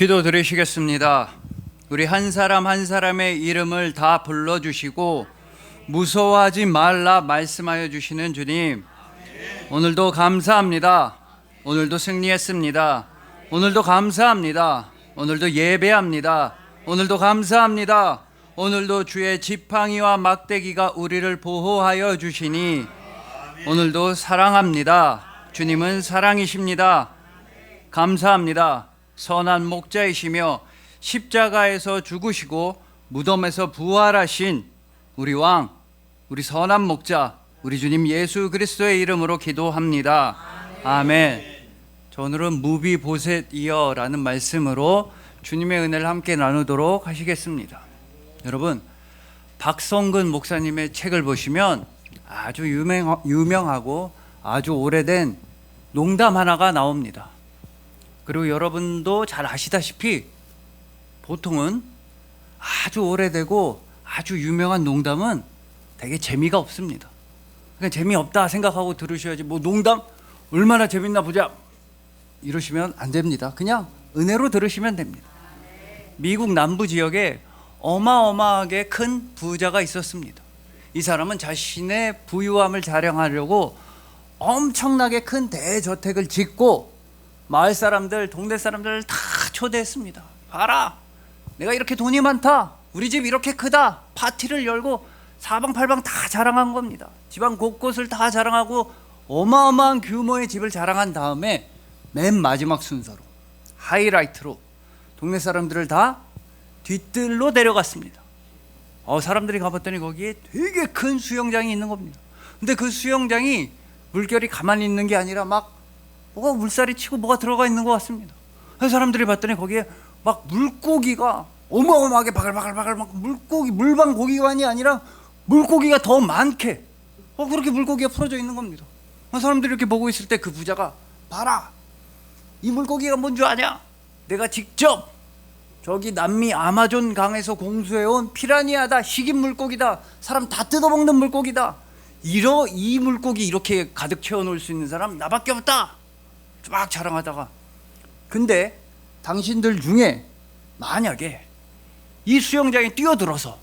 기도 드리시겠습니다. 우리 한 사람 한 사람의 이름을 다 불러주시고 무서워하지 말라 말씀하여 주시는 주님, 오늘도 감사합니다. 오늘도 승리했습니다. 오늘도 감사합니다. 오늘도 예배합니다. 오늘도 감사합니다. 오늘도 주의 지팡이와 막대기가 우리를 보호하여 주시니 오늘도 사랑합니다. 주님은 사랑이십니다. 감사합니다. 선한 목자이시며 십자가에서 죽으시고 무덤에서 부활하신 우리 왕, 우리 선한 목자, 우리 주님 예수 그리스도의 이름으로 기도합니다. 아멘. 저 오늘은 무비보셋이여라는 말씀으로 주님의 은혜를 함께 나누도록 하시겠습니다. 여러분, 박성근 목사님의 책을 보시면 아주 유명하고 아주 오래된 농담 하나가 나옵니다. 그리고 여러분도 잘 아시다시피 보통은 아주 오래되고 아주 유명한 농담은 되게 재미가 없습니다. 그냥 재미없다 생각하고 들으셔야지, 뭐 농담 얼마나 재밌나 보자 이러시면 안 됩니다. 그냥 은혜로 들으시면 됩니다. 미국 남부 지역에 어마어마하게 큰 부자가 있었습니다. 이 사람은 자신의 부유함을 자랑하려고 엄청나게 큰 대저택을 짓고 마을 사람들, 동네 사람들을 다 초대했습니다. 봐라, 내가 이렇게 돈이 많다, 우리 집 이렇게 크다, 파티를 열고 사방팔방 다 자랑한 겁니다. 집안 곳곳을 다 자랑하고 어마어마한 규모의 집을 자랑한 다음에 맨 마지막 순서로 하이라이트로 동네 사람들을 다 뒤뜰로 데려갔습니다. 사람들이 가봤더니 거기에 되게 큰 수영장이 있는 겁니다. 근데 그 수영장이 물결이 가만히 있는 게 아니라 막 뭐가 물살이 치고 뭐가 들어가 있는 것 같습니다. 그래서 사람들이 봤더니 거기에 막 물고기가 어마어마하게 바글바글바글 막 물방 고기관이 아니라 물고기가 더 많게 그렇게 물고기가 풀어져 있는 겁니다. 사람들이 이렇게 보고 있을 때 그 부자가, 봐라, 이 물고기가 뭔 줄 아냐? 내가 직접 저기 남미 아마존 강에서 공수해온 피라니아다, 식인 물고기다, 사람 다 뜯어먹는 물고기다. 이 물고기 이렇게 가득 채워놓을 수 있는 사람 나밖에 없다 막 자랑하다가, 근데 당신들 중에 만약에 이 수영장에 뛰어들어서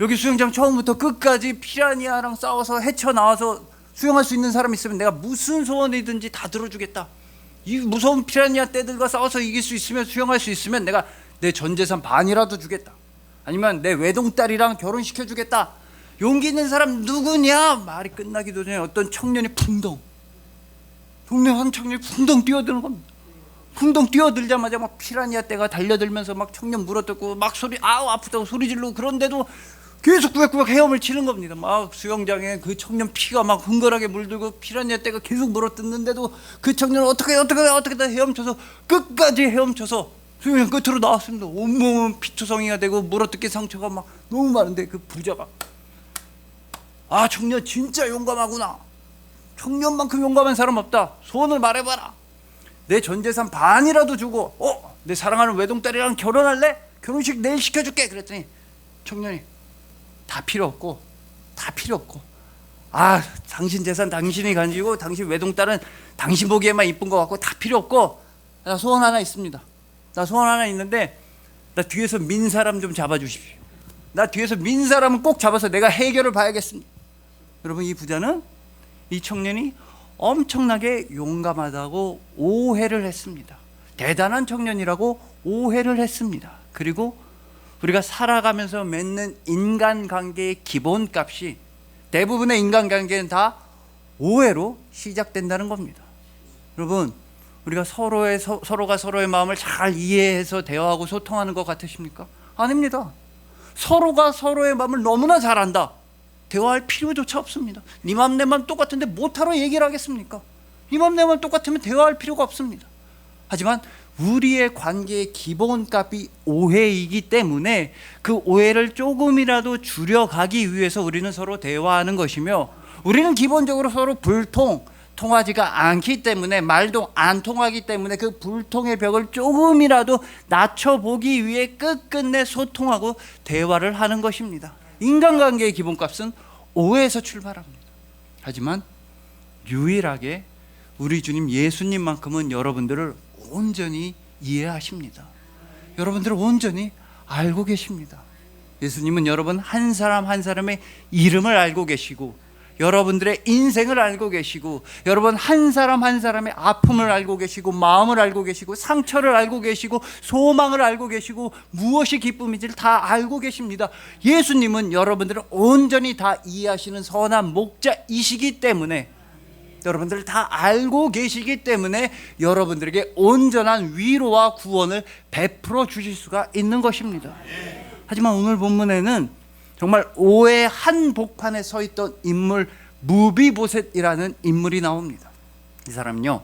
여기 수영장 처음부터 끝까지 피라니아랑 싸워서 헤쳐나와서 수영할 수 있는 사람 있으면 내가 무슨 소원이든지 다 들어주겠다. 이 무서운 피라니아 떼들과 싸워서 이길 수 있으면, 수영할 수 있으면 내가 내 전 재산 반이라도 주겠다. 아니면 내 외동딸이랑 결혼시켜주겠다. 용기 있는 사람 누구냐? 말이 끝나기도 전에 어떤 청년이 동네 한 청년이 풍덩 뛰어드는 겁니다. 풍덩 뛰어들자마자 막 피라니아 떼가 달려들면서 막 청년 물어뜯고 막 아우 아프다고 소리 지르고, 그런데도 계속 꾸역꾸역 헤엄을 치는 겁니다. 막 수영장에 그 청년 피가 막 흥건하게 물들고 피라니아 떼가 계속 물어뜯는데도 그 청년은 어떻게든 헤엄쳐서 끝까지 헤엄쳐서 수영장 끝으로 나왔습니다. 온몸은 피투성이가 되고 물어뜯기 상처가 막 너무 많은데 그 부자가, 아, 청년 진짜 용감하구나. 청년만큼 용감한 사람 없다. 소원을 말해봐라. 내 전 재산 반이라도 주고 내 사랑하는 외동딸이랑 결혼할래? 결혼식 내일 시켜줄게. 그랬더니 청년이 다 필요 없고 당신 재산 당신이 가지고 당신 외동딸은 당신 보기에만 이쁜 것 같고 다 필요 없고, 나 소원 하나 있습니다. 나 소원 하나 있는데 나 뒤에서 민 사람 좀 잡아주십시오. 나 뒤에서 민 사람은 꼭 잡아서 내가 해결을 봐야겠습니다. 여러분, 이 부자는, 이 청년이 엄청나게 용감하다고 오해를 했습니다. 대단한 청년이라고 오해를 했습니다. 그리고 우리가 살아가면서 맺는 인간관계의 기본값이, 대부분의 인간관계는 다 오해로 시작된다는 겁니다. 여러분, 우리가 서로가 서로의 마음을 잘 이해해서 대화하고 소통하는 것 같으십니까? 아닙니다. 서로가 서로의 마음을 너무나 잘 안다. 대화할 필요조차 없습니다. 네 맘 내 맘 똑같은데 못하러 얘기를 하겠습니까? 네 맘 내 맘 똑같으면 대화할 필요가 없습니다. 하지만 우리의 관계의 기본값이 오해이기 때문에 그 오해를 조금이라도 줄여가기 위해서 우리는 서로 대화하는 것이며, 우리는 기본적으로 서로 통하지가 않기 때문에, 말도 안 통하기 때문에 그 불통의 벽을 조금이라도 낮춰보기 위해 끝끝내 소통하고 대화를 하는 것입니다. 인간관계의 기본값은 오해에서 출발합니다. 하지만 유일하게 우리 주님 예수님만큼은 여러분들을 온전히 이해하십니다. 여러분들은 온전히 알고 계십니다. 예수님은 여러분 한 사람 한 사람의 이름을 알고 계시고, 여러분들의 인생을 알고 계시고, 여러분 한 사람 한 사람의 아픔을 알고 계시고, 마음을 알고 계시고, 상처를 알고 계시고, 소망을 알고 계시고, 무엇이 기쁨인지를 다 알고 계십니다. 예수님은 여러분들을 온전히 다 이해하시는 선한 목자이시기 때문에, 여러분들을 다 알고 계시기 때문에 여러분들에게 온전한 위로와 구원을 베풀어 주실 수가 있는 것입니다. 하지만 오늘 본문에는 정말 오해의 한복판에 서 있던 인물 무비보셋이라는 인물이 나옵니다. 이 사람은요,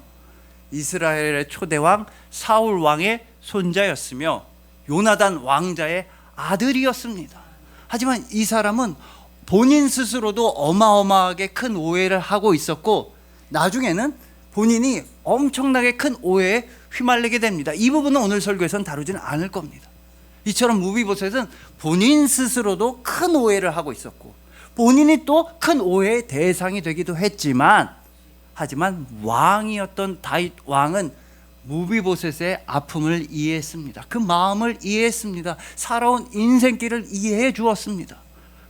이스라엘의 초대왕 사울 왕의 손자였으며 요나단 왕자의 아들이었습니다. 하지만 이 사람은 본인 스스로도 어마어마하게 큰 오해를 하고 있었고, 나중에는 본인이 엄청나게 큰 오해에 휘말리게 됩니다. 이 부분은 오늘 설교에서는 다루지는 않을 겁니다. 이처럼 무비보셋은 본인 스스로도 큰 오해를 하고 있었고, 본인이 또 큰 오해의 대상이 되기도 했지만, 하지만 왕이었던 다윗 왕은 무비보셋의 아픔을 이해했습니다. 그 마음을 이해했습니다. 살아온 인생길을 이해해 주었습니다.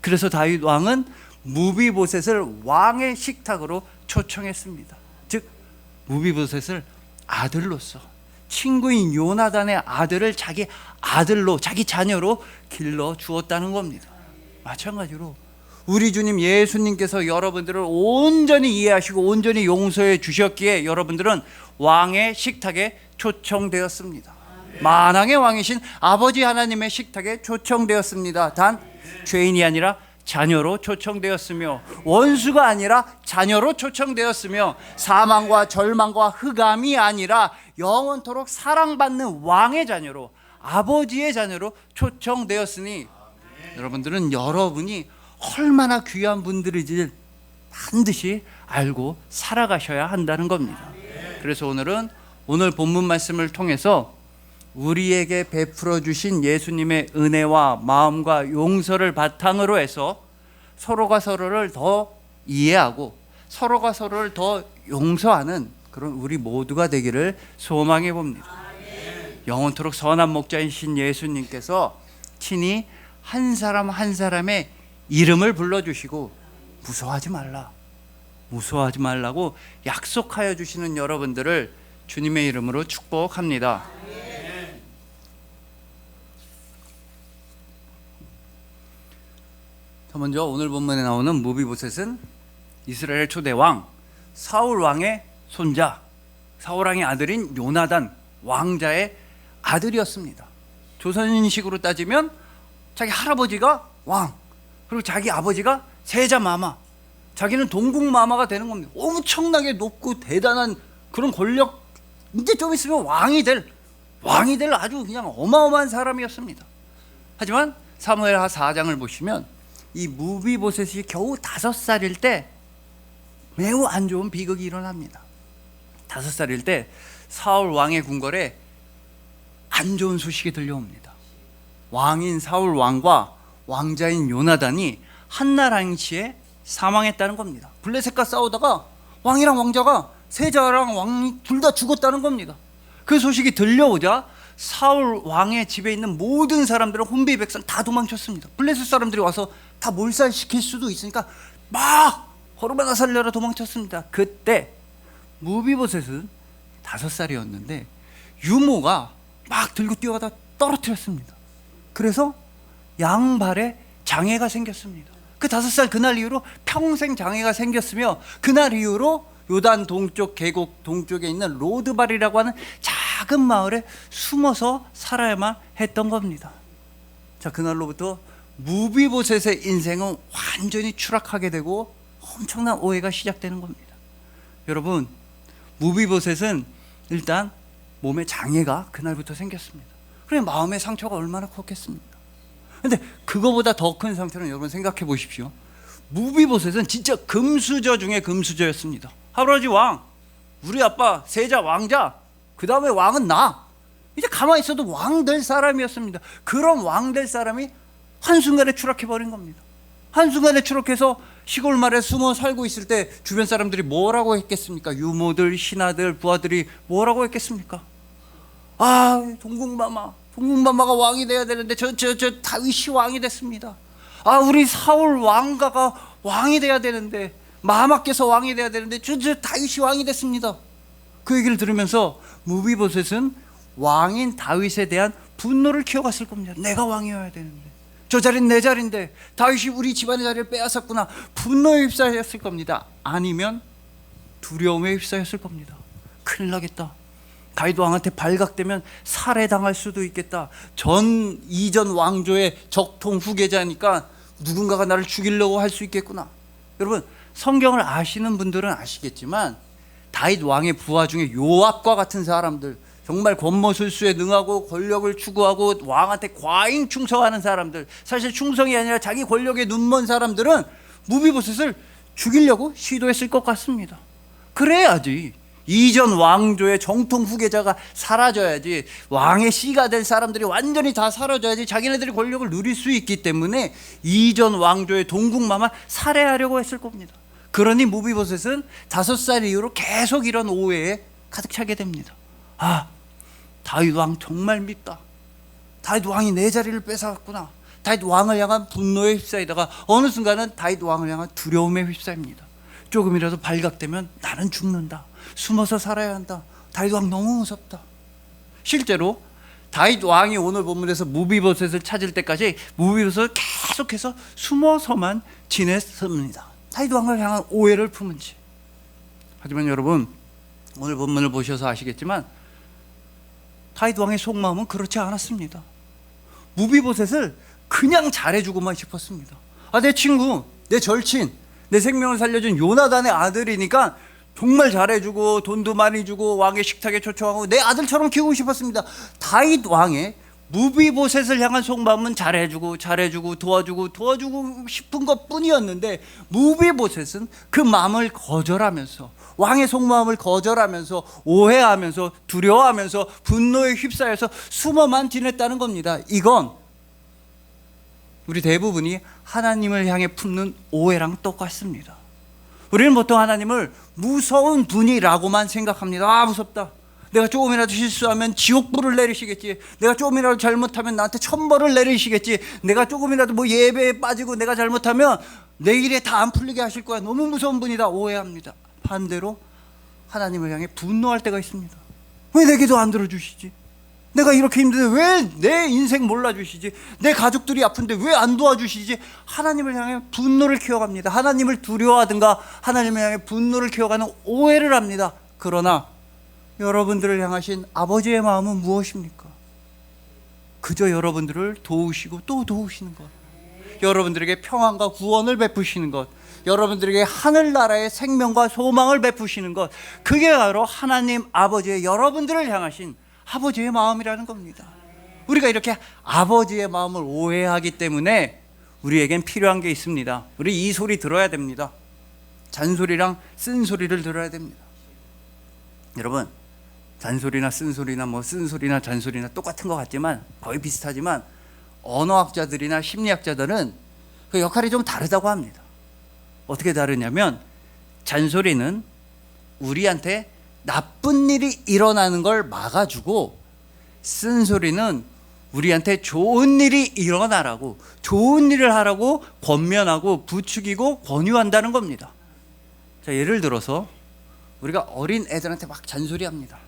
그래서 다윗 왕은 무비보셋을 왕의 식탁으로 초청했습니다. 즉 무비보셋을 아들로서, 친구인 요나단의 아들을 자기 아들로, 자기 자녀로 길러 주었다는 겁니다. 마찬가지로 우리 주님 예수님께서 여러분들을 온전히 이해하시고 온전히 용서해 주셨기에 여러분들은 왕의 식탁에 초청되었습니다. 만왕의 왕이신 아버지 하나님의 식탁에 초청되었습니다. 단 죄인이 아니라 자녀로 초청되었으며, 원수가 아니라 자녀로 초청되었으며, 사망과 절망과 흑암이 아니라 영원토록 사랑받는 왕의 자녀로, 아버지의 자녀로 초청되었으니, 여러분들은 여러분이 얼마나 귀한 분들인지 반드시 알고 살아가셔야 한다는 겁니다. 그래서 오늘 본문 말씀을 통해서 우리에게 베풀어 주신 예수님의 은혜와 마음과 용서를 바탕으로 해서 서로가 서로를 더 이해하고 서로가 서로를 더 용서하는 그런 우리 모두가 되기를 소망해 봅니다. 영원토록 선한 목자이신 예수님께서 친히 한 사람 한 사람의 이름을 불러주시고 무서워하지 말라고 약속하여 주시는 여러분들을 주님의 이름으로 축복합니다. 먼저 오늘 본문에 나오는 무비보셋은 이스라엘 초대 왕 사울 왕의 손자, 사울 왕의 아들인 요나단 왕자의 아들이었습니다. 조선인식으로 따지면 자기 할아버지가 왕, 그리고 자기 아버지가 세자마마, 자기는 동국마마가 되는 겁니다. 엄청나게 높고 대단한 그런 권력, 이제 좀 있으면 왕이 될 아주 그냥 어마어마한 사람이었습니다. 하지만 사무엘하 4장을 보시면 이 무비보셋이 겨우 5살일 때 매우 안 좋은 비극이 일어납니다. 5살일 때 사울 왕의 궁궐에 안 좋은 소식이 들려옵니다. 왕인 사울 왕과 왕자인 요나단이 한날 한시에 사망했다는 겁니다. 블레셋과 싸우다가 왕이랑 왕자가, 세자랑 왕이 둘 다 죽었다는 겁니다. 그 소식이 들려오자 사울 왕의 집에 있는 모든 사람들은 혼비백산 다 도망쳤습니다. 블레셋 사람들이 와서 다 몰살시킬 수도 있으니까 막 얼마나 살려라 도망쳤습니다. 그때 무비보셋은 5살이었는데 유모가 막 들고 뛰어가다 떨어뜨렸습니다. 그래서 양발에 장애가 생겼습니다. 그 5살 그날 이후로 평생 장애가 생겼으며, 그날 이후로 요단 동쪽 계곡 동쪽에 있는 로드발이라고 하는 작은 마을에 숨어서 살아야만 했던 겁니다. 자, 그날로부터 무비보셋의 인생은 완전히 추락하게 되고 엄청난 오해가 시작되는 겁니다. 여러분, 무비보셋은 일단 몸에 장애가 그날부터 생겼습니다. 그래, 마음의 상처가 얼마나 컸겠습니까? 근데 그거보다 더 큰 상처는 여러분 생각해 보십시오. 무비보셋은 진짜 금수저 중에 금수저였습니다. 할아버지 왕, 우리 아빠 세자 왕자, 그 다음에 왕은 나. 이제 가만히 있어도 왕 될 사람이었습니다. 그런 왕 될 사람이 한순간에 추락해버린 겁니다. 한순간에 추락해서 시골 마을에 숨어 살고 있을 때 주변 사람들이 뭐라고 했겠습니까? 유모들, 신하들, 부하들이 뭐라고 했겠습니까? 동국마마가 왕이 돼야 되는데 저 다윗이 왕이 됐습니다. 우리 사울 왕가가 왕이 돼야 되는데, 마마께서 왕이 돼야 되는데 저 다윗이 왕이 됐습니다. 그 얘기를 들으면서 무비보셋은 왕인 다윗에 대한 분노를 키워갔을 겁니다. 내가 왕이어야 되는데, 저 자리는 내 자리인데 다윗이 우리 집안의 자리를 빼앗았구나. 분노에 휩싸였을 겁니다. 아니면 두려움에 휩싸였을 겁니다. 큰일 나겠다. 다윗 왕한테 발각되면 살해당할 수도 있겠다. 이전 왕조의 적통 후계자니까 누군가가 나를 죽이려고 할 수 있겠구나. 여러분, 성경을 아시는 분들은 아시겠지만 다윗 왕의 부하 중에 요압과 같은 사람들, 정말 권모술수에 능하고 권력을 추구하고 왕한테 과잉 충성하는 사람들, 사실 충성이 아니라 자기 권력에 눈먼 사람들은 무비보셋을 죽이려고 시도했을 것 같습니다. 그래야지 이전 왕조의 정통 후계자가 사라져야지, 왕의 씨가 될 사람들이 완전히 다 사라져야지 자기네들이 권력을 누릴 수 있기 때문에 이전 왕조의 동국마마 살해하려고 했을 겁니다. 그러니 무비보셋은 5살 이후로 계속 이런 오해에 가득 차게 됩니다. 다윗 왕 정말 밉다. 다윗 왕이 내 자리를 뺏어갔구나. 다윗 왕을 향한 분노에 휩싸이다가 어느 순간은 다윗 왕을 향한 두려움에 휩싸입니다. 조금이라도 발각되면 나는 죽는다. 숨어서 살아야 한다. 다윗 왕 너무 무섭다. 실제로 다윗 왕이 오늘 본문에서 무비보셋을 찾을 때까지 무비보셋을 계속해서 숨어서만 지냈습니다. 다윗 왕을 향한 오해를 품은 채. 하지만 여러분, 오늘 본문을 보셔서 아시겠지만 다윗 왕의 속마음은 그렇지 않았습니다. 무비보셋을 그냥 잘해주고만 싶었습니다. 내 친구, 내 절친, 내 생명을 살려준 요나단의 아들이니까 정말 잘해주고 돈도 많이 주고 왕의 식탁에 초청하고 내 아들처럼 키우고 싶었습니다. 다윗 왕의 무비보셋을 향한 속마음은 잘해주고 도와주고 싶은 것뿐이었는데, 무비보셋은 그 마음을 거절하면서, 왕의 속마음을 거절하면서, 오해하면서, 두려워하면서, 분노에 휩싸여서 숨어만 지냈다는 겁니다. 이건 우리 대부분이 하나님을 향해 품는 오해랑 똑같습니다. 우리는 보통 하나님을 무서운 분이라고만 생각합니다. 무섭다. 내가 조금이라도 실수하면 지옥불을 내리시겠지. 내가 조금이라도 잘못하면 나한테 천벌을 내리시겠지. 내가 조금이라도 예배에 빠지고 내가 잘못하면 내 일에 다 안 풀리게 하실 거야. 너무 무서운 분이다. 오해합니다. 반대로 하나님을 향해 분노할 때가 있습니다. 왜 내 기도 안 들어주시지? 내가 이렇게 힘든데 왜 내 인생 몰라주시지? 내 가족들이 아픈데 왜 안 도와주시지? 하나님을 향해 분노를 키워갑니다. 하나님을 두려워하든가 하나님을 향해 분노를 키워가는 오해를 합니다. 그러나 여러분들을 향하신 아버지의 마음은 무엇입니까? 그저 여러분들을 도우시고 또 도우시는 것, 여러분들에게 평안과 구원을 베푸시는 것, 여러분들에게 하늘나라의 생명과 소망을 베푸시는 것, 그게 바로 하나님 아버지의 여러분들을 향하신 아버지의 마음이라는 겁니다. 우리가 이렇게 아버지의 마음을 오해하기 때문에 우리에겐 필요한 게 있습니다. 우리 이 소리 들어야 됩니다. 잔소리랑 쓴소리를 들어야 됩니다. 여러분, 잔소리나 쓴소리나 쓴소리나 잔소리나 똑같은 것 같지만, 거의 비슷하지만 언어학자들이나 심리학자들은 그 역할이 좀 다르다고 합니다. 어떻게 다르냐면, 잔소리는 우리한테 나쁜 일이 일어나는 걸 막아주고, 쓴소리는 우리한테 좋은 일이 일어나라고, 좋은 일을 하라고 권면하고 부추기고 권유한다는 겁니다. 자, 예를 들어서 우리가 어린 애들한테 막 잔소리합니다.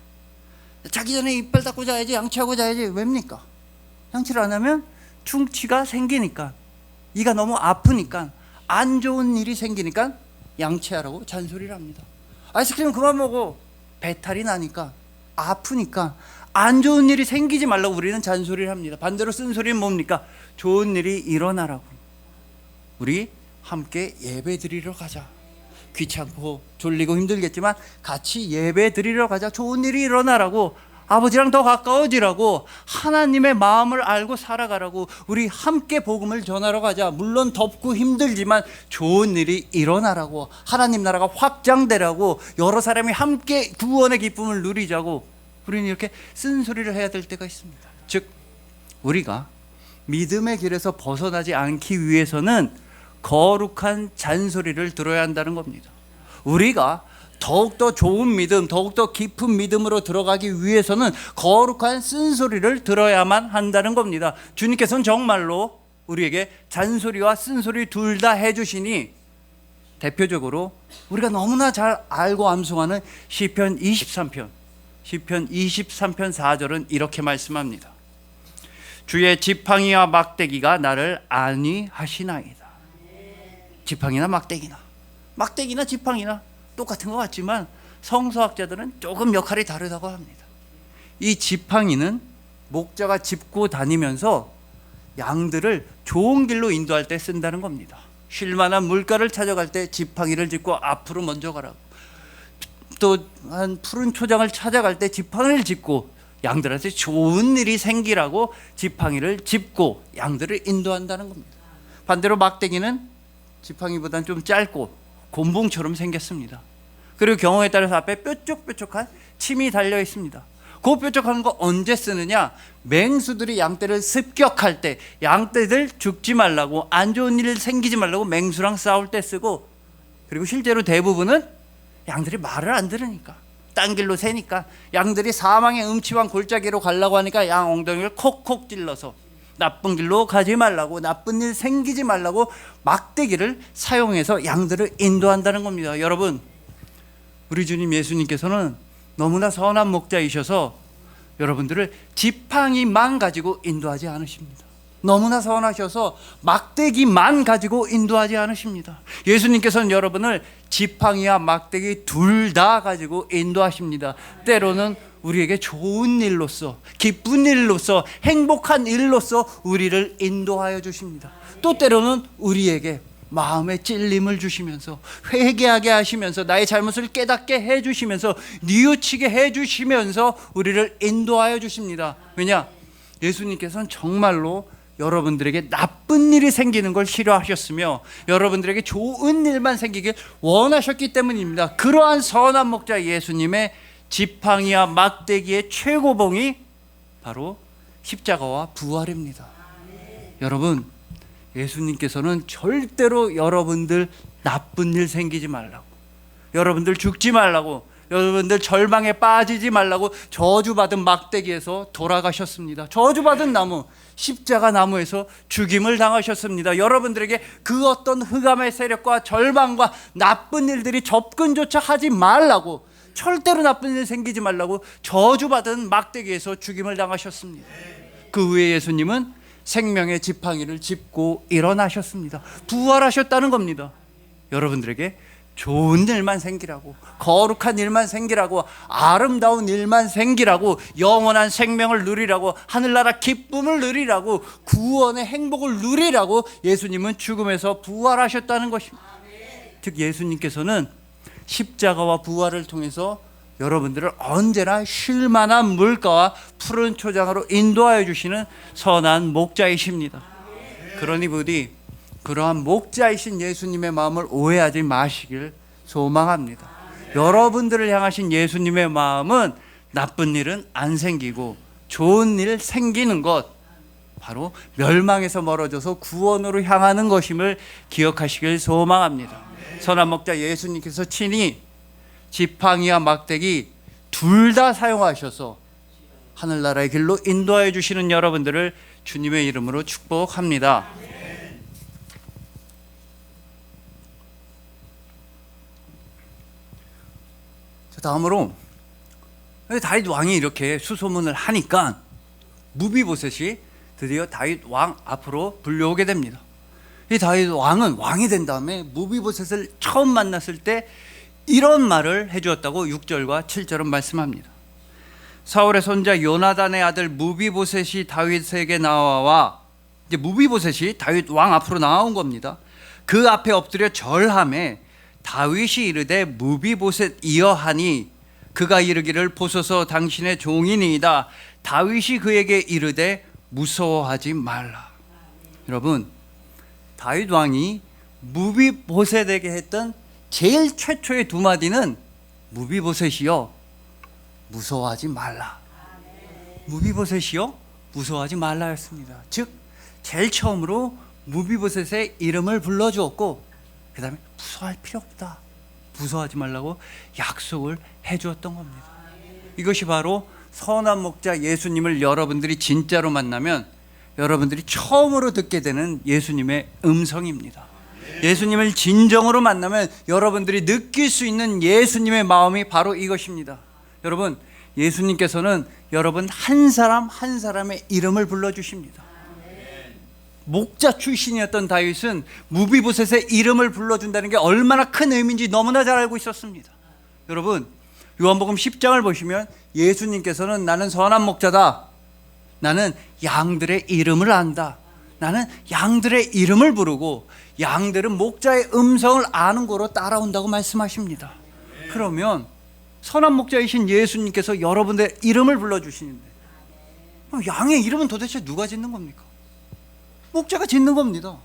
자기 전에 이빨 닦고 자야지, 양치하고 자야지. 왜입니까? 양치를 안 하면 충치가 생기니까, 이가 너무 아프니까, 안 좋은 일이 생기니까 양치하라고 잔소리를 합니다. 아이스크림 그만 먹어. 배탈이 나니까, 아프니까, 안 좋은 일이 생기지 말라고 우리는 잔소리를 합니다. 반대로 쓴소리는 뭡니까? 좋은 일이 일어나라고. 우리 함께 예배 드리러 가자. 귀찮고 졸리고 힘들겠지만 같이 예배 드리러 가자. 좋은 일이 일어나라고, 아버지랑 더 가까워지라고, 하나님의 마음을 알고 살아가라고, 우리 함께 복음을 전하러 가자. 물론 덥고 힘들지만 좋은 일이 일어나라고, 하나님 나라가 확장되라고, 여러 사람이 함께 구원의 기쁨을 누리자고, 우리는 이렇게 쓴소리를 해야 될 때가 있습니다. 즉, 우리가 믿음의 길에서 벗어나지 않기 위해서는 거룩한 잔소리를 들어야 한다는 겁니다. 우리가 더욱더 좋은 믿음, 더욱더 깊은 믿음으로 들어가기 위해서는 거룩한 쓴소리를 들어야만 한다는 겁니다. 주님께서는 정말로 우리에게 잔소리와 쓴소리 둘 다 해주시니, 대표적으로 우리가 너무나 잘 알고 암송하는 시편 23편 4절은 이렇게 말씀합니다. 주의 지팡이와 막대기가 나를 안위하시나이다. 지팡이나 막대기나 지팡이나 똑같은 것 같지만 성서학자들은 조금 역할이 다르다고 합니다. 이 지팡이는 목자가 짚고 다니면서 양들을 좋은 길로 인도할 때 쓴다는 겁니다. 쉴만한 물가를 찾아갈 때 지팡이를 짚고 앞으로 먼저 가라고, 또 한 푸른 초장을 찾아갈 때 지팡이를 짚고 양들한테 좋은 일이 생기라고 지팡이를 짚고 양들을 인도한다는 겁니다. 반대로 막대기는 지팡이보다는 좀 짧고 곤봉처럼 생겼습니다. 그리고 경우에 따라서 앞에 뾰족뾰족한 침이 달려 있습니다. 그 뾰족한 거 언제 쓰느냐? 맹수들이 양떼를 습격할 때, 양떼들 죽지 말라고, 안 좋은 일 생기지 말라고 맹수랑 싸울 때 쓰고, 그리고 실제로 대부분은 양들이 말을 안 들으니까, 딴 길로 새니까, 양들이 사망의 음침한 골짜기로 가려고 하니까 양 엉덩이를 콕콕 찔러서 나쁜 길로 가지 말라고, 나쁜 일 생기지 말라고 막대기를 사용해서 양들을 인도한다는 겁니다. 여러분, 우리 주님 예수님께서는 너무나 선한 목자이셔서 여러분들을 지팡이만 가지고 인도하지 않으십니다. 너무나 선하셔서 막대기만 가지고 인도하지 않으십니다. 예수님께서는 여러분을 지팡이와 막대기 둘 다 가지고 인도하십니다. 때로는 우리에게 좋은 일로서, 기쁜 일로서, 행복한 일로서 우리를 인도하여 주십니다. 또 때로는 우리에게 마음에 찔림을 주시면서, 회개하게 하시면서, 나의 잘못을 깨닫게 해주시면서, 뉘우치게 해주시면서 우리를 인도하여 주십니다. 왜냐? 예수님께서는 정말로 여러분들에게 나쁜 일이 생기는 걸 싫어하셨으며 여러분들에게 좋은 일만 생기길 원하셨기 때문입니다. 그러한 선한 목자 예수님의 지팡이와 막대기의 최고봉이 바로 십자가와 부활입니다. 여러분, 예수님께서는 절대로 여러분들 나쁜 일 생기지 말라고, 여러분들 죽지 말라고, 여러분들 절망에 빠지지 말라고 저주받은 막대기에서 돌아가셨습니다. 저주받은 나무, 십자가 나무에서 죽임을 당하셨습니다. 여러분들에게 그 어떤 흑암의 세력과 절망과 나쁜 일들이 접근조차 하지 말라고, 절대로 나쁜 일 생기지 말라고 저주받은 막대기에서 죽임을 당하셨습니다. 그 후에 예수님은 생명의 지팡이를 짚고 일어나셨습니다. 부활하셨다는 겁니다. 여러분들에게 좋은 일만 생기라고, 거룩한 일만 생기라고, 아름다운 일만 생기라고, 영원한 생명을 누리라고, 하늘나라 기쁨을 누리라고, 구원의 행복을 누리라고 예수님은 죽음에서 부활하셨다는 것입니다. 즉 예수님께서는 십자가와 부활을 통해서 여러분들을 언제나 쉴만한 물가와 푸른 초장으로 인도하여 주시는 선한 목자이십니다. 그러니 부디 그러한 목자이신 예수님의 마음을 오해하지 마시길 소망합니다. 여러분들을 향하신 예수님의 마음은 나쁜 일은 안 생기고 좋은 일 생기는 것, 바로 멸망에서 멀어져서 구원으로 향하는 것임을 기억하시길 소망합니다. 선한 목자 예수님께서 친히 지팡이와 막대기 둘 다 사용하셔서 하늘나라의 길로 인도하여 주시는 여러분들을 주님의 이름으로 축복합니다. 다음으로 다윗 왕이 이렇게 수소문을 하니까 무비보셋이 드디어 다윗 왕 앞으로 불려오게 됩니다. 이 다윗 왕은 왕이 된 다음에 무비보셋을 처음 만났을 때 이런 말을 해주었다고 6절과 7절은 말씀합니다. 사울의 손자 요나단의 아들 무비보셋이 다윗에게 나와, 이제 무비보셋이 다윗 왕 앞으로 나온 겁니다. 그 앞에 엎드려 절하매 다윗이 이르되 무비보셋이여 하니 그가 이르기를 보소서 당신의 종이니이다. 다윗이 그에게 이르되 무서워하지 말라. 여러분, 다윗 왕이 무비보셋에게 했던 제일 최초의 두 마디는 무비보셋이여 무서워하지 말라. 무비보셋이여 무서워하지 말라였습니다. 즉 제일 처음으로 무비보셋의 이름을 불러주었고, 그 다음에 무서워할 필요 없다, 무서워하지 말라고 약속을 해주었던 겁니다. 이것이 바로 선한 목자 예수님을 여러분들이 진짜로 만나면 여러분들이 처음으로 듣게 되는 예수님의 음성입니다. 예수님을 진정으로 만나면 여러분들이 느낄 수 있는 예수님의 마음이 바로 이것입니다. 여러분, 예수님께서는 여러분 한 사람 한 사람의 이름을 불러주십니다. 목자 출신이었던 다윗은 무비보셋의 이름을 불러준다는 게 얼마나 큰 의미인지 너무나 잘 알고 있었습니다. 여러분, 요한복음 10장을 보시면 예수님께서는 나는 선한 목자다, 나는 양들의 이름을 안다, 나는 양들의 이름을 부르고 양들은 목자의 음성을 아는 거로 따라온다고 말씀하십니다. 그러면 선한 목자이신 예수님께서 여러분들의 이름을 불러주시는데 양의 이름은 도대체 누가 짓는 겁니까? 목자가 짓는 겁니다.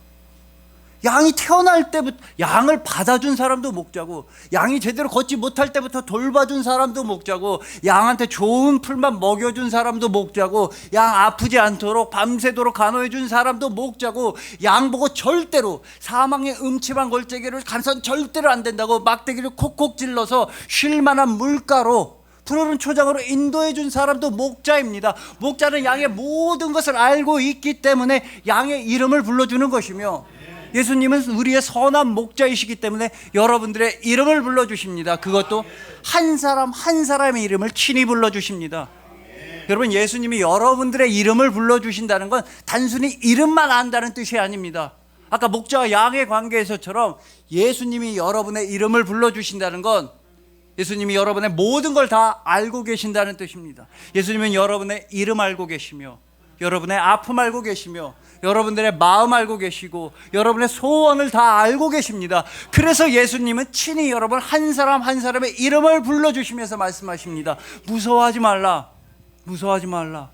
양이 태어날 때부터 양을 받아준 사람도 목자고, 양이 제대로 걷지 못할 때부터 돌봐준 사람도 목자고, 양한테 좋은 풀만 먹여준 사람도 목자고, 양 아프지 않도록 밤새도록 간호해준 사람도 목자고, 양 보고 절대로 사망의 음침한 골짜기를 가선 절대로 안 된다고 막대기를 콕콕 찔러서 쉴 만한 물가로 푸르른 초장으로 인도해 준 사람도 목자입니다. 목자는 양의 모든 것을 알고 있기 때문에 양의 이름을 불러주는 것이며, 예수님은 우리의 선한 목자이시기 때문에 여러분들의 이름을 불러주십니다. 그것도 한 사람 한 사람의 이름을 친히 불러주십니다. 여러분, 예수님이 여러분들의 이름을 불러주신다는 건 단순히 이름만 안다는 뜻이 아닙니다. 아까 목자와 양의 관계에서처럼 예수님이 여러분의 이름을 불러주신다는 건 예수님이 여러분의 모든 걸 다 알고 계신다는 뜻입니다. 예수님은 여러분의 이름 알고 계시며, 여러분의 아픔 알고 계시며, 여러분들의 마음 알고 계시고, 여러분의 소원을 다 알고 계십니다. 그래서 예수님은 친히 여러분 한 사람 한 사람의 이름을 불러주시면서 말씀하십니다. 무서워하지 말라, 무서워하지 말라.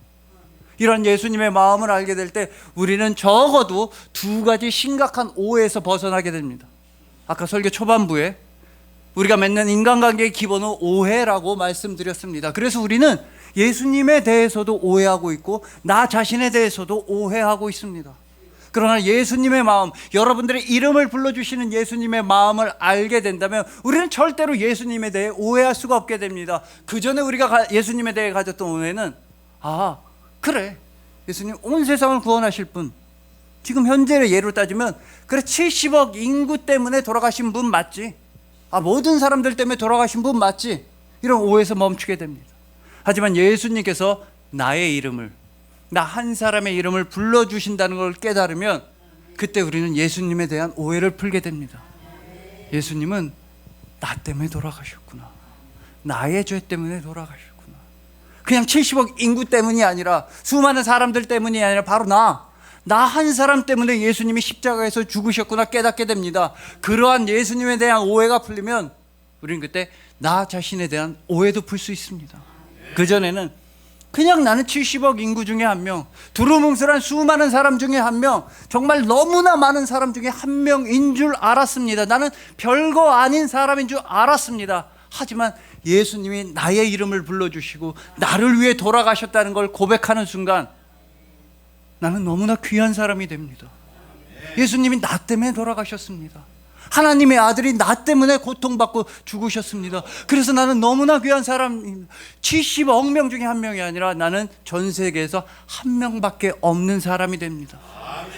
이런 예수님의 마음을 알게 될 때 우리는 적어도 두 가지 심각한 오해에서 벗어나게 됩니다. 아까 설교 초반부에 우리가 맺는 인간관계의 기본은 오해라고 말씀드렸습니다. 그래서 우리는 예수님에 대해서도 오해하고 있고 나 자신에 대해서도 오해하고 있습니다. 그러나 예수님의 마음, 여러분들의 이름을 불러주시는 예수님의 마음을 알게 된다면 우리는 절대로 예수님에 대해 오해할 수가 없게 됩니다. 그 전에 우리가 예수님에 대해 가졌던 오해는, 아 그래, 예수님 온 세상을 구원하실 분, 지금 현재의 예로 따지면 그래 70억 인구 때문에 돌아가신 분 맞지, 모든 사람들 때문에 돌아가신 분 맞지, 이런 오해에서 멈추게 됩니다. 하지만 예수님께서 나의 이름을, 나 한 사람의 이름을 불러주신다는 걸 깨달으면 그때 우리는 예수님에 대한 오해를 풀게 됩니다. 예수님은 나 때문에 돌아가셨구나, 나의 죄 때문에 돌아가셨구나. 그냥 70억 인구 때문이 아니라, 수많은 사람들 때문이 아니라 바로 나 한 사람 때문에 예수님이 십자가에서 죽으셨구나 깨닫게 됩니다. 그러한 예수님에 대한 오해가 풀리면 우리는 그때 나 자신에 대한 오해도 풀 수 있습니다. 그전에는 그냥 나는 70억 인구 중에 한 명, 두루뭉술한 수많은 사람 중에 한 명, 정말 너무나 많은 사람 중에 한 명인 줄 알았습니다. 나는 별거 아닌 사람인 줄 알았습니다. 하지만 예수님이 나의 이름을 불러주시고 나를 위해 돌아가셨다는 걸 고백하는 순간 나는 너무나 귀한 사람이 됩니다. 예수님이 나 때문에 돌아가셨습니다. 하나님의 아들이 나 때문에 고통받고 죽으셨습니다. 그래서 나는 너무나 귀한 사람입니다. 70억 명 중에 한 명이 아니라 나는 전 세계에서 한 명밖에 없는 사람이 됩니다.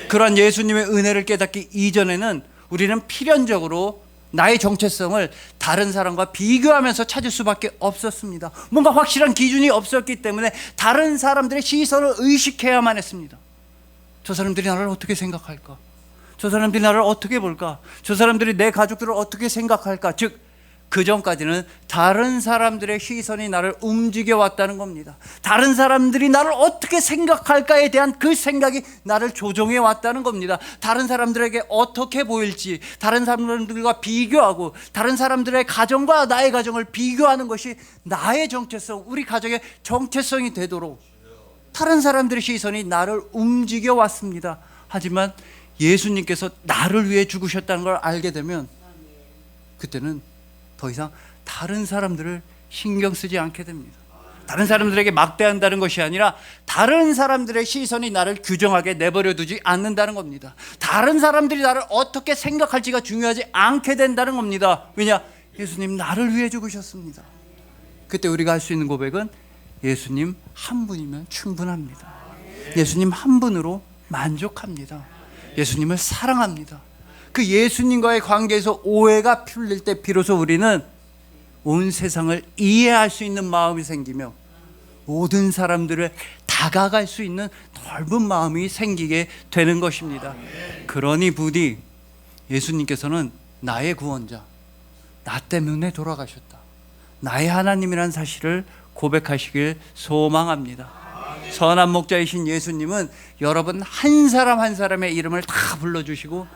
그러한 예수님의 은혜를 깨닫기 이전에는 우리는 필연적으로 나의 정체성을 다른 사람과 비교하면서 찾을 수밖에 없었습니다. 뭔가 확실한 기준이 없었기 때문에 다른 사람들의 시선을 의식해야만 했습니다. 저 사람들이 나를 어떻게 생각할까? 저 사람들이 나를 어떻게 볼까? 저 사람들이 내 가족들을 어떻게 생각할까? 즉, 그 전까지는 다른 사람들의 시선이 나를 움직여 왔다는 겁니다. 다른 사람들이 나를 어떻게 생각할까에 대한 그 생각이 나를 조종해 왔다는 겁니다. 다른 사람들에게 어떻게 보일지, 다른 사람들과 비교하고 다른 사람들의 가정과 나의 가정을 비교하는 것이 나의 정체성, 우리 가정의 정체성이 되도록 다른 사람들의 시선이 나를 움직여 왔습니다. 하지만 예수님께서 나를 위해 죽으셨다는 걸 알게 되면 그때는 더 이상 다른 사람들을 신경 쓰지 않게 됩니다. 다른 사람들에게 막대한다는 것이 아니라 다른 사람들의 시선이 나를 규정하게 내버려 두지 않는다는 겁니다. 다른 사람들이 나를 어떻게 생각할지가 중요하지 않게 된다는 겁니다. 왜냐? 예수님 나를 위해 죽으셨습니다. 그때 우리가 할 수 있는 고백은 예수님 한 분이면 충분합니다. 예수님 한 분으로 만족합니다. 예수님을 사랑합니다. 그 예수님과의 관계에서 오해가 풀릴 때 비로소 우리는 온 세상을 이해할 수 있는 마음이 생기며 모든 사람들을 다가갈 수 있는 넓은 마음이 생기게 되는 것입니다. 그러니 부디 예수님께서는 나의 구원자, 나 때문에 돌아가셨다, 나의 하나님이라는 사실을 고백하시길 소망합니다. 선한 목자이신 예수님은 여러분 한 사람 한 사람의 이름을 다 불러주시고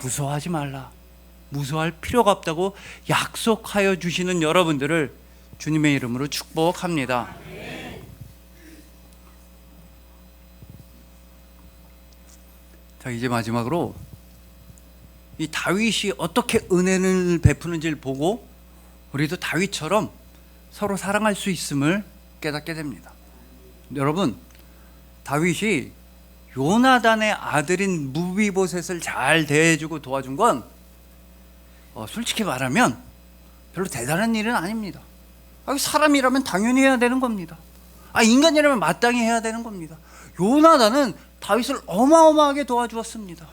무서워하지 말라, 무서워할 필요가 없다고 약속하여 주시는 여러분들을 주님의 이름으로 축복합니다. 자, 이제 마지막으로 이 다윗이 어떻게 은혜를 베푸는지를 보고 우리도 다윗처럼 서로 사랑할 수 있음을 깨닫게 됩니다. 여러분, 다윗이 요나단의 아들인 무비보셋을 잘 대해주고 도와준 건 솔직히 말하면 별로 대단한 일은 아닙니다. 사람이라면 당연히 해야 되는 겁니다. 인간이라면 마땅히 해야 되는 겁니다. 요나단은 다윗을 어마어마하게 도와주었습니다.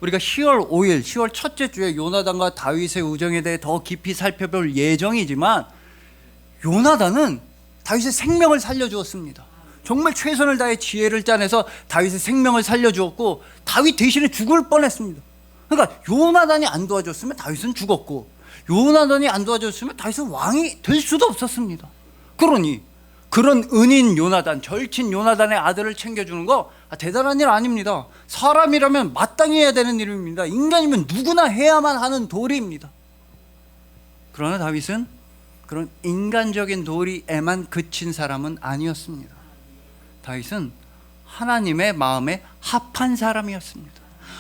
우리가 10월 5일, 10월 첫째 주에 요나단과 다윗의 우정에 대해 더 깊이 살펴볼 예정이지만 요나단은 다윗의 생명을 살려주었습니다. 정말 최선을 다해 지혜를 짜내서 다윗의 생명을 살려주었고 다윗 대신에 죽을 뻔했습니다. 그러니까 요나단이 안 도와줬으면 다윗은 죽었고 요나단이 안 도와줬으면 다윗은 왕이 될 수도 없었습니다. 그러니 그런 은인 요나단, 절친 요나단의 아들을 챙겨주는 거 대단한 일 아닙니다. 사람이라면 마땅히 해야 되는 일입니다. 인간이면 누구나 해야만 하는 도리입니다. 그러나 다윗은 그런 인간적인 도리에만 그친 사람은 아니었습니다. 다윗은 하나님의 마음에 합한 사람이었습니다.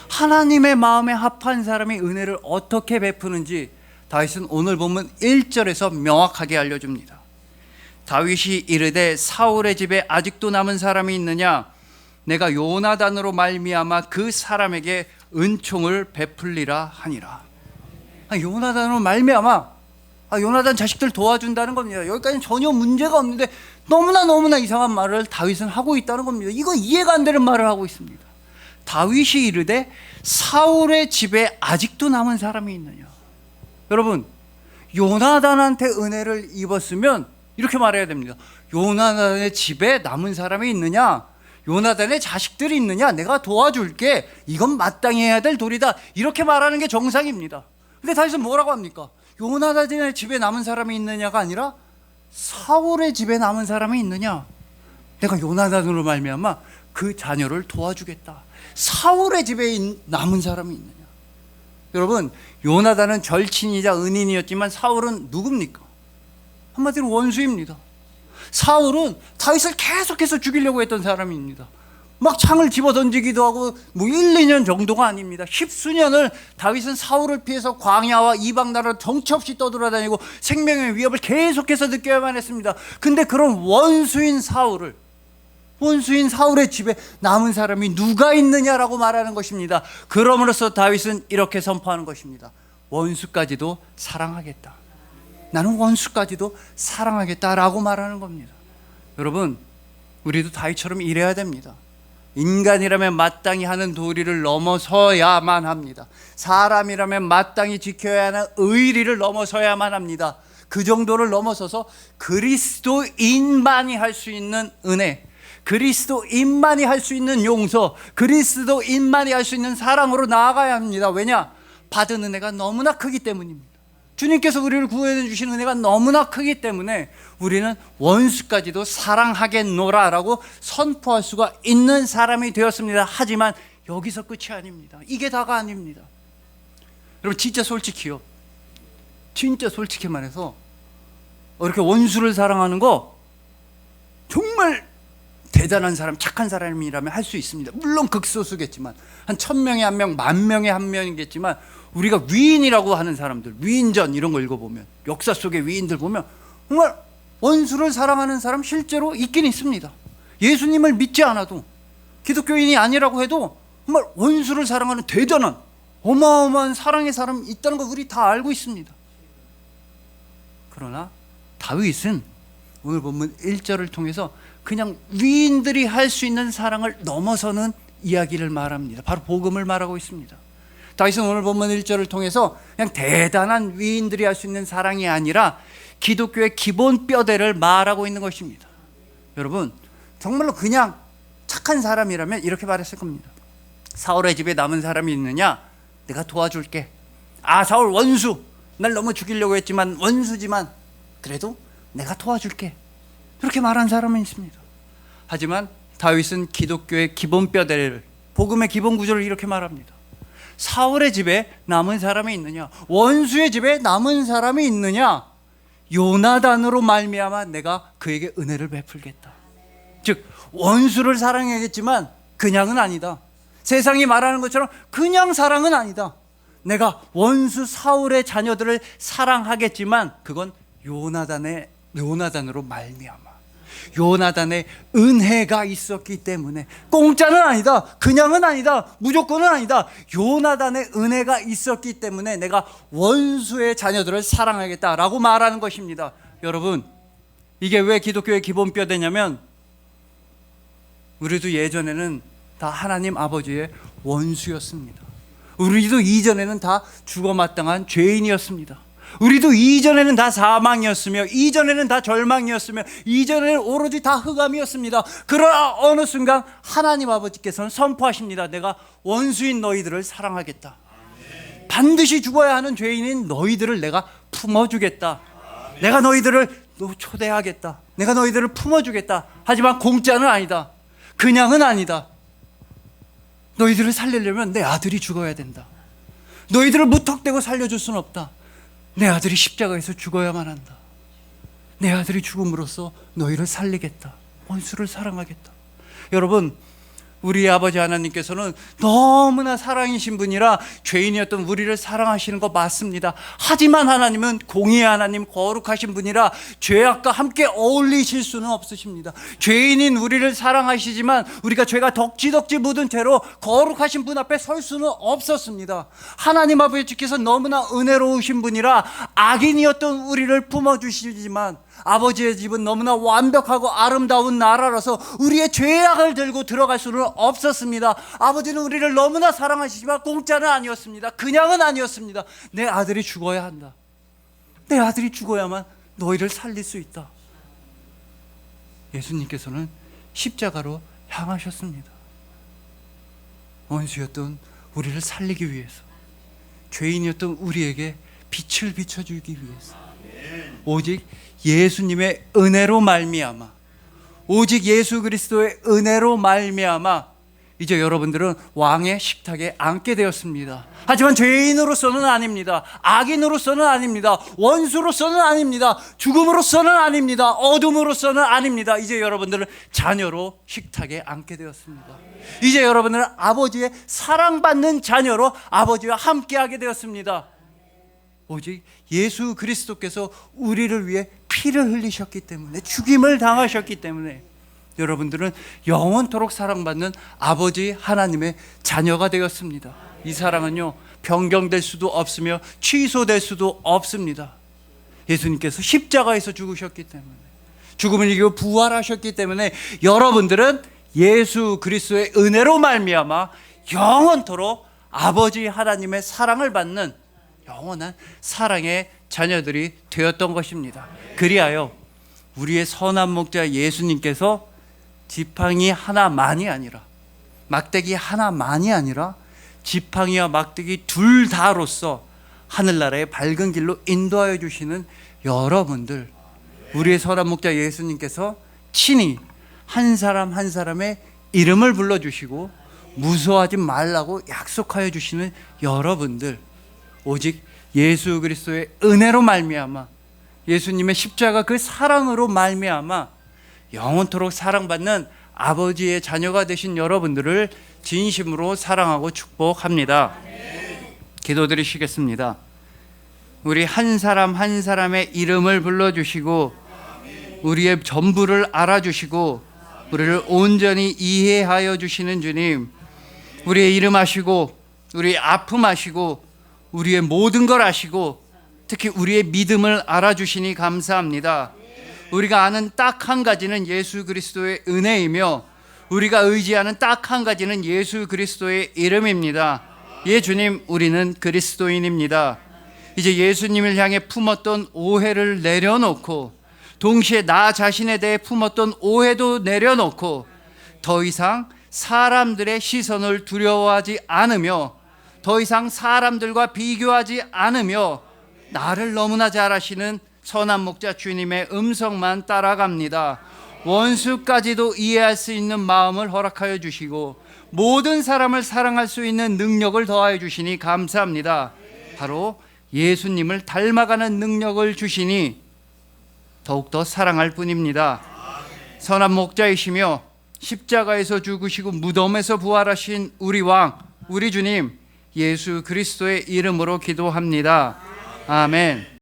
하나님의 마음에 합한 사람이 은혜를 어떻게 베푸는지 다윗은 오늘 본문 1절에서 명확하게 알려줍니다. 다윗이 이르되 사울의 집에 아직도 남은 사람이 있느냐? 내가 요나단으로 말미암아 그 사람에게 은총을 베풀리라 하니라. 요나단으로 말미암아 요나단 자식들 도와준다는 겁니다. 여기까지는 전혀 문제가 없는데 너무나 이상한 말을 다윗은 하고 있다는 겁니다. 이거 이해가 안 되는 말을 하고 있습니다. 다윗이 이르되 사울의 집에 아직도 남은 사람이 있느냐? 여러분, 요나단한테 은혜를 입었으면 이렇게 말해야 됩니다. 요나단의 집에 남은 사람이 있느냐? 요나단의 자식들이 있느냐? 내가 도와줄게. 이건 마땅히 해야 될 도리다. 이렇게 말하는 게 정상입니다. 근데 다윗은 뭐라고 합니까? 요나단의 집에 남은 사람이 있느냐가 아니라 사울의 집에 남은 사람이 있느냐? 내가 요나단으로 말미암아 그 자녀를 도와주겠다. 사울의 집에 남은 사람이 있느냐? 여러분, 요나단은 절친이자 은인이었지만 사울은 누굽니까? 한마디로 원수입니다. 사울은 다윗을 계속해서 죽이려고 했던 사람입니다. 막 창을 집어던지기도 하고 1, 2년 정도가 아닙니다. 십수년을 다윗은 사울을 피해서 광야와 이방 나라를 정처 없이 떠돌아다니고 생명의 위협을 계속해서 느껴야만 했습니다. 근데 그런 원수인 사울의 집에 남은 사람이 누가 있느냐라고 말하는 것입니다. 그럼으로써 다윗은 이렇게 선포하는 것입니다. 원수까지도 사랑하겠다. 나는 원수까지도 사랑하겠다라고 말하는 겁니다. 여러분, 우리도 다윗처럼 일해야 됩니다. 인간이라면 마땅히 하는 도리를 넘어서야만 합니다. 사람이라면 마땅히 지켜야 하는 의리를 넘어서야만 합니다. 그 정도를 넘어서서 그리스도인만이 할 수 있는 은혜, 그리스도인만이 할 수 있는 용서, 그리스도인만이 할 수 있는 사랑으로 나아가야 합니다. 왜냐? 받은 은혜가 너무나 크기 때문입니다. 주님께서 우리를 구원해 주신 은혜가 너무나 크기 때문에 우리는 원수까지도 사랑하겠노라라고 선포할 수가 있는 사람이 되었습니다. 하지만 여기서 끝이 아닙니다. 이게 다가 아닙니다. 여러분, 진짜 솔직히 말해서 이렇게 원수를 사랑하는 거 정말 대단한 사람, 착한 사람이라면 할 수 있습니다. 물론 극소수겠지만 한 1000명에 1명, 10,000명에 1명이겠지만 우리가 위인이라고 하는 사람들, 위인전 이런 거 읽어보면, 역사 속의 위인들 보면 정말 원수를 사랑하는 사람 실제로 있긴 있습니다. 예수님을 믿지 않아도, 기독교인이 아니라고 해도 정말 원수를 사랑하는 대단한 어마어마한 사랑의 사람이 있다는 거 우리 다 알고 있습니다. 그러나 다윗은 오늘 본문 1절을 통해서 그냥 위인들이 할 수 있는 사랑을 넘어서는 이야기를 말합니다. 바로 복음을 말하고 있습니다. 다윗은 오늘 본문 1절을 통해서 그냥 대단한 위인들이 할 수 있는 사랑이 아니라 기독교의 기본 뼈대를 말하고 있는 것입니다. 여러분, 정말로 그냥 착한 사람이라면 이렇게 말했을 겁니다. 사울의 집에 남은 사람이 있느냐? 내가 도와줄게. 사울 원수, 날 너무 죽이려고 했지만 원수지만 그래도 내가 도와줄게. 그렇게 말한 사람은 있습니다. 하지만 다윗은 기독교의 기본 뼈대를, 복음의 기본 구조를 이렇게 말합니다. 사울의 집에 남은 사람이 있느냐? 원수의 집에 남은 사람이 있느냐? 요나단으로 말미암아 내가 그에게 은혜를 베풀겠다. 즉 원수를 사랑해야겠지만 그냥은 아니다. 세상이 말하는 것처럼 그냥 사랑은 아니다. 내가 원수 사울의 자녀들을 사랑하겠지만 그건 요나단으로 말미암아 요나단의 은혜가 있었기 때문에, 공짜는 아니다, 그냥은 아니다, 무조건은 아니다. 요나단의 은혜가 있었기 때문에 내가 원수의 자녀들을 사랑하겠다라고 말하는 것입니다. 여러분, 이게 왜 기독교의 기본 뼈대냐면 우리도 예전에는 다 하나님 아버지의 원수였습니다. 우리도 이전에는 다 죽어마땅한 죄인이었습니다. 우리도 이전에는 다 사망이었으며, 이전에는 다 절망이었으며, 이전에는 오로지 다 흑암이었습니다. 그러나 어느 순간 하나님 아버지께서는 선포하십니다. 내가 원수인 너희들을 사랑하겠다. 반드시 죽어야 하는 죄인인 너희들을 내가 품어주겠다. 내가 너희들을 초대하겠다. 내가 너희들을 품어주겠다. 하지만 공짜는 아니다. 그냥은 아니다. 너희들을 살리려면 내 아들이 죽어야 된다. 너희들을 무턱대고 살려줄 수는 없다. 내 아들이 십자가에서 죽어야만 한다. 내 아들이 죽음으로써 너희를 살리겠다. 원수를 사랑하겠다. 여러분, 우리 아버지 하나님께서는 너무나 사랑이신 분이라 죄인이었던 우리를 사랑하시는 거 맞습니다. 하지만 하나님은 공의의 하나님, 거룩하신 분이라 죄악과 함께 어울리실 수는 없으십니다. 죄인인 우리를 사랑하시지만 우리가 죄가 덕지덕지 묻은 채로 거룩하신 분 앞에 설 수는 없었습니다. 하나님 아버지께서 너무나 은혜로우신 분이라 악인이었던 우리를 품어주시지만 아버지의 집은 너무나 완벽하고 아름다운 나라라서 우리의 죄악을 들고 들어갈 수는 없었습니다. 아버지는 우리를 너무나 사랑하시지만 공짜는 아니었습니다. 그냥은 아니었습니다. 내 아들이 죽어야 한다. 내 아들이 죽어야만 너희를 살릴 수 있다. 예수님께서는 십자가로 향하셨습니다. 원수였던 우리를 살리기 위해서, 죄인이었던 우리에게 빛을 비춰주기 위해서, 오직 예수님의 은혜로 말미암아, 오직 예수 그리스도의 은혜로 말미암아 이제 여러분들은 왕의 식탁에 앉게 되었습니다. 하지만 죄인으로서는 아닙니다. 악인으로서는 아닙니다. 원수로서는 아닙니다. 죽음으로서는 아닙니다. 어둠으로서는 아닙니다. 이제 여러분들은 자녀로 식탁에 앉게 되었습니다. 이제 여러분들은 아버지의 사랑받는 자녀로 아버지와 함께하게 되었습니다. 오직 예수 그리스도께서 우리를 위해 피를 흘리셨기 때문에, 죽임을 당하셨기 때문에 여러분들은 영원토록 사랑받는 아버지 하나님의 자녀가 되었습니다. 이 사랑은요, 변경될 수도 없으며 취소될 수도 없습니다. 예수님께서 십자가에서 죽으셨기 때문에, 죽음을 이기고 부활하셨기 때문에 여러분들은 예수 그리스도의 은혜로 말미암아 영원토록 아버지 하나님의 사랑을 받는 영원한 사랑의 자녀들이 되었던 것입니다. 그리하여 우리의 선한 목자 예수님께서 지팡이 하나만이 아니라, 막대기 하나만이 아니라 지팡이와 막대기 둘 다로서 하늘나라의 밝은 길로 인도하여 주시는 여러분들, 우리의 선한 목자 예수님께서 친히 한 사람 한 사람의 이름을 불러주시고 무서워하지 말라고 약속하여 주시는 여러분들, 오직 예수 그리스도의 은혜로 말미암아, 예수님의 십자가 그 사랑으로 말미암아 영원토록 사랑받는 아버지의 자녀가 되신 여러분들을 진심으로 사랑하고 축복합니다. 기도드리시겠습니다. 우리 한 사람 한 사람의 이름을 불러주시고 우리의 전부를 알아주시고 우리를 온전히 이해하여 주시는 주님, 우리의 이름 아시고 우리의 아픔 아시고 우리의 모든 걸 아시고 특히 우리의 믿음을 알아주시니 감사합니다. 우리가 아는 딱 한 가지는 예수 그리스도의 은혜이며 우리가 의지하는 딱 한 가지는 예수 그리스도의 이름입니다. 예, 주님, 우리는 그리스도인입니다. 이제 예수님을 향해 품었던 오해를 내려놓고 동시에 나 자신에 대해 품었던 오해도 내려놓고 더 이상 사람들의 시선을 두려워하지 않으며 더 이상 사람들과 비교하지 않으며 나를 너무나 잘 아시는 선한 목자 주님의 음성만 따라갑니다. 원수까지도 이해할 수 있는 마음을 허락하여 주시고 모든 사람을 사랑할 수 있는 능력을 더하여 주시니 감사합니다. 바로 예수님을 닮아가는 능력을 주시니 더욱더 사랑할 뿐입니다. 선한 목자이시며 십자가에서 죽으시고 무덤에서 부활하신 우리 왕, 우리 주님 예수 그리스도의 이름으로 기도합니다. 아멘.